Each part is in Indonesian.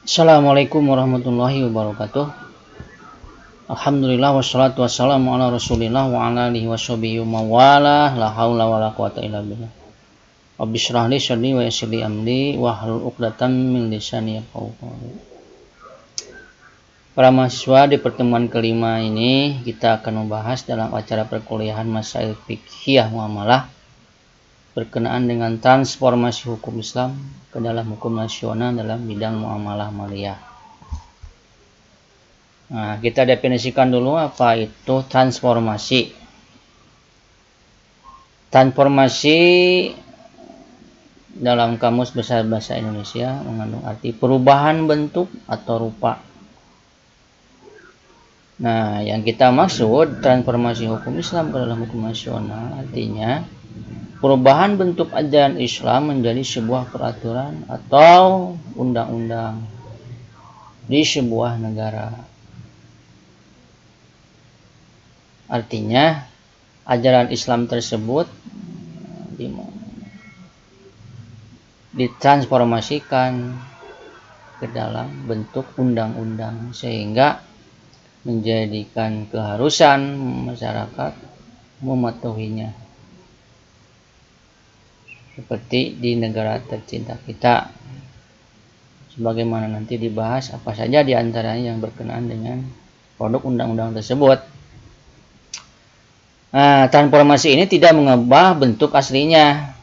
Assalamualaikum warahmatullahi wabarakatuh. Alhamdulillah wassalatu wassalamu ala Rasulillah wa ala alihi washabihi wa mawalah, la haula wala quwata illa billah. Rabbi shrah li sadri wa yassir li amri wahlul 'uqdatam min lisani yafqahu qawli. Para mahasiswa, di pertemuan kelima ini kita akan membahas dalam acara perkuliahan Masail Fiqhiyah Muamalah berkenaan dengan transformasi hukum Islam ke dalam hukum nasional dalam bidang muamalah maliyah. Nah, kita definisikan dulu apa itu transformasi. Transformasi dalam Kamus Besar Bahasa Indonesia mengandung arti perubahan bentuk atau rupa. Nah, yang kita maksud transformasi hukum Islam ke dalam hukum nasional artinya perubahan bentuk ajaran Islam menjadi sebuah peraturan atau undang-undang di sebuah negara. Artinya, ajaran Islam tersebut ditransformasikan ke dalam bentuk undang-undang sehingga menjadikan keharusan masyarakat mematuhinya. Seperti di negara tercinta kita, sebagaimana nanti dibahas apa saja di antaranya yang berkenaan dengan produk undang-undang tersebut. Nah, transformasi ini tidak mengubah bentuk aslinya.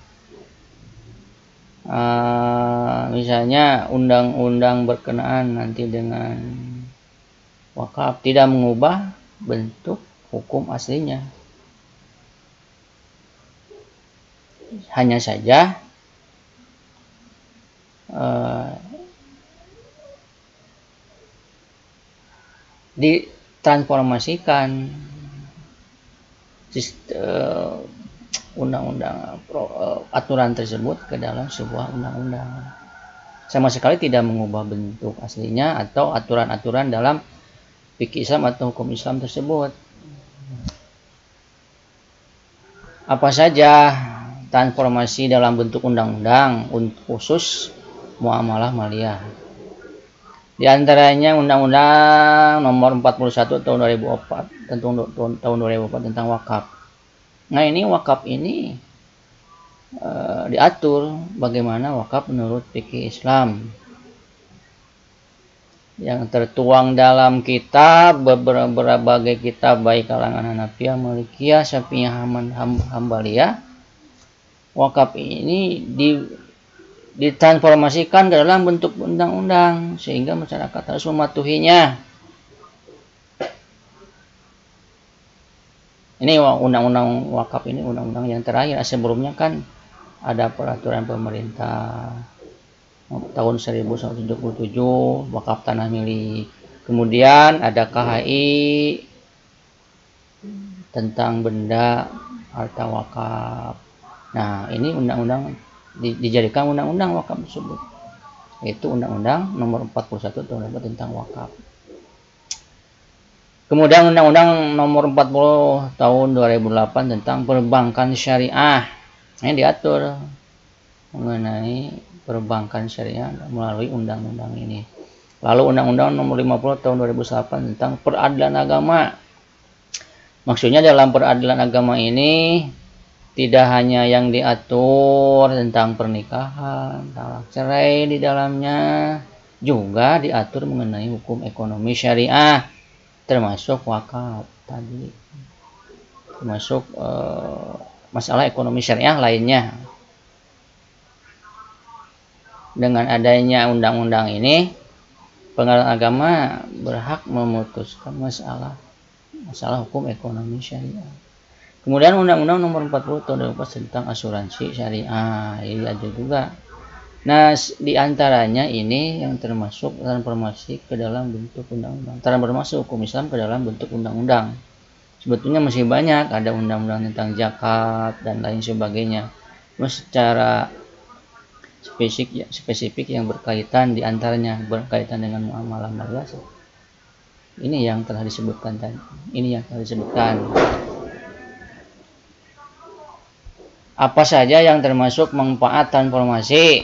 Misalnya undang-undang berkenaan nanti dengan wakaf tidak mengubah bentuk hukum aslinya. Hanya saja ditransformasikan undang-undang aturan tersebut ke dalam sebuah undang-undang. Sama sekali tidak mengubah bentuk aslinya atau aturan-aturan dalam fikih Islam atau hukum Islam tersebut. Apa saja transformasi dalam bentuk undang-undang untuk khusus muamalah maliyah? Di antaranya Undang-Undang Nomor 41 Tahun 2004 tentang wakaf. Nah, ini wakaf ini diatur bagaimana wakaf menurut fikih Islam yang tertuang dalam kitab berbagai kitab baik kalangan Hanafiyah, Malikiyah, Syafi'iyah, Hambaliyah. Wakaf ini ditransformasikan ke dalam bentuk undang-undang sehingga masyarakat harus mematuhinya. Ini undang-undang wakaf ini undang-undang yang terakhir. Sebelumnya kan ada peraturan pemerintah tahun 1977 wakaf tanah milik. Kemudian ada KHI tentang benda harta wakaf. Nah, ini undang-undang dijadikan undang-undang wakaf tersebut, yaitu Undang-Undang Nomor 41 Tahun 2004 tentang wakaf. Kemudian Undang-Undang Nomor 40 Tahun 2008 tentang perbankan syariah. Ini diatur mengenai perbankan syariah melalui undang-undang ini. Lalu Undang-Undang Nomor 50 Tahun 2008 tentang peradilan agama. Maksudnya dalam peradilan agama ini tidak hanya yang diatur tentang pernikahan, talak cerai di dalamnya, juga diatur mengenai hukum ekonomi syariah, termasuk wakaf tadi, termasuk masalah ekonomi syariah lainnya. Dengan adanya undang-undang ini, pengadilan agama berhak memutuskan masalah hukum ekonomi syariah. Kemudian Undang-Undang Nomor 40 Tahun 2004 tentang asuransi syariah, ini ada juga. Nah, di antaranya ini yang termasuk transformasi ke dalam bentuk undang-undang, transformasi hukum Islam ke dalam bentuk undang-undang. Sebetulnya masih banyak, ada undang-undang tentang zakat dan lain sebagainya. Secara spesifik yang berkaitan, di antaranya berkaitan dengan muamalah maliyah. Ini yang telah disebutkan tadi. Apa saja yang termasuk manfaat transformasi?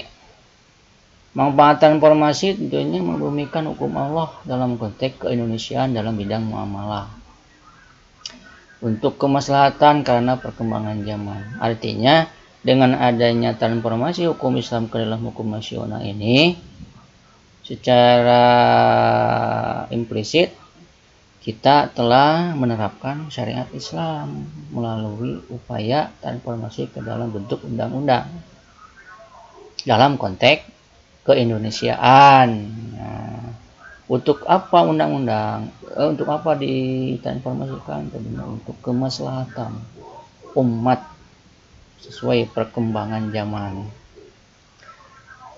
Manfaat informasi tentunya membumikan hukum Allah dalam konteks keindonesiaan dalam bidang muamalah untuk kemaslahatan karena perkembangan zaman. Artinya dengan adanya transformasi hukum Islam ke dalam hukum nasional ini, secara implisit kita telah menerapkan syariat Islam melalui upaya transformasi ke dalam bentuk undang-undang dalam konteks keindonesiaan. Nah, untuk apa undang-undang? Untuk apa ditransformasikan? Untuk kemaslahatan umat sesuai perkembangan zaman.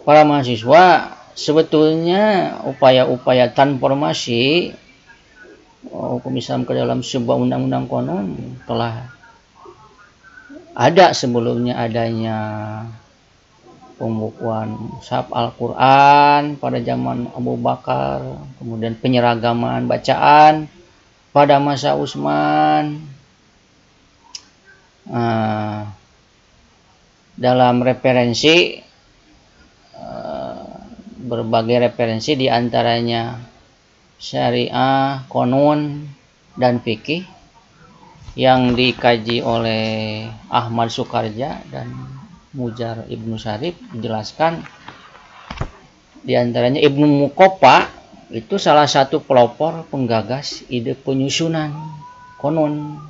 Para mahasiswa, sebetulnya upaya-upaya transformasi hukum Islam ke dalam sebuah undang-undang konon telah ada sebelumnya adanya pembukuan mushaf Al-Quran pada zaman Abu Bakar, kemudian penyeragaman bacaan pada masa Utsman. Dalam referensi, berbagai referensi diantaranya syariah, konun, dan fikih yang dikaji oleh Ahmad Sukarja dan Mujar Ibnu Syarif menjelaskan diantaranya Ibnu Mukopa itu salah satu pelopor penggagas ide penyusunan konun.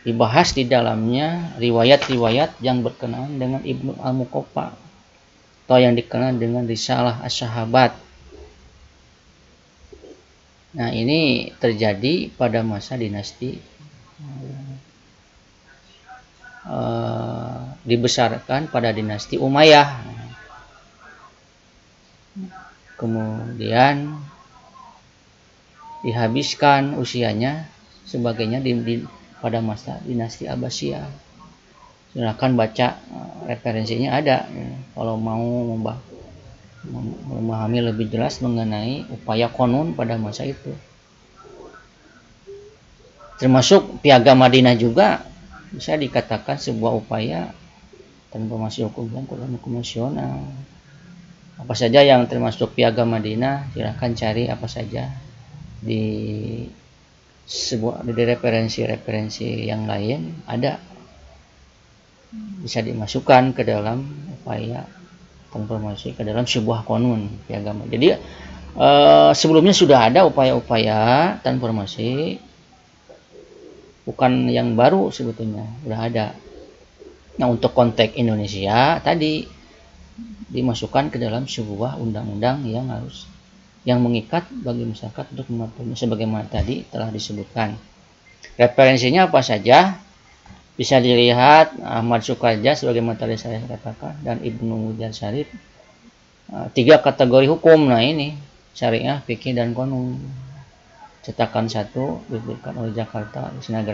Dibahas di dalamnya riwayat-riwayat yang berkenaan dengan Ibnu Al-Mukopa atau yang dikenal dengan Risalah As-Sahabat. Nah, ini terjadi pada masa dinasti dibesarkan pada dinasti Umayyah. Kemudian dihabiskan usianya sebagainya pada masa dinasti Abbasiyah. Silakan baca referensinya ada kalau mau memahami lebih jelas mengenai upaya konun pada masa itu. Termasuk Piagam Madinah juga bisa dikatakan sebuah upaya transformasi hukum dalam hukum nasional. Apa saja yang termasuk Piagam Madinah, silakan cari apa saja di referensi-referensi yang lain ada, bisa dimasukkan ke dalam upaya transformasi ke dalam sebuah konun piagam. Jadi sebelumnya sudah ada upaya-upaya transformasi, bukan yang baru sebetulnya, sudah ada. Nah, untuk konteks Indonesia tadi dimasukkan ke dalam sebuah undang-undang yang mengikat bagi masyarakat untuk mematuhinya sebagaimana tadi telah disebutkan. Referensinya apa saja? Bisa dilihat Ahmad Sukarja sebagaimana tadi saya katakan dan Ibnu Mujar Syarif. 3 kategori hukum. Nah, ini syariah, fikih, dan konun. Cetakan 1 diberikan oleh Jakarta Sinar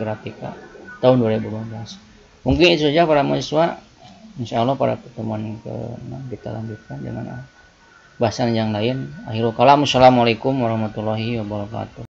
Grafika tahun 2015. Mungkin itu saja para mahasiswa. Insya Allah pada pertemuan ke-6 kita lanjutkan dengan bahasan yang lain. Akhirul kalam. Assalamualaikum warahmatullahi wabarakatuh.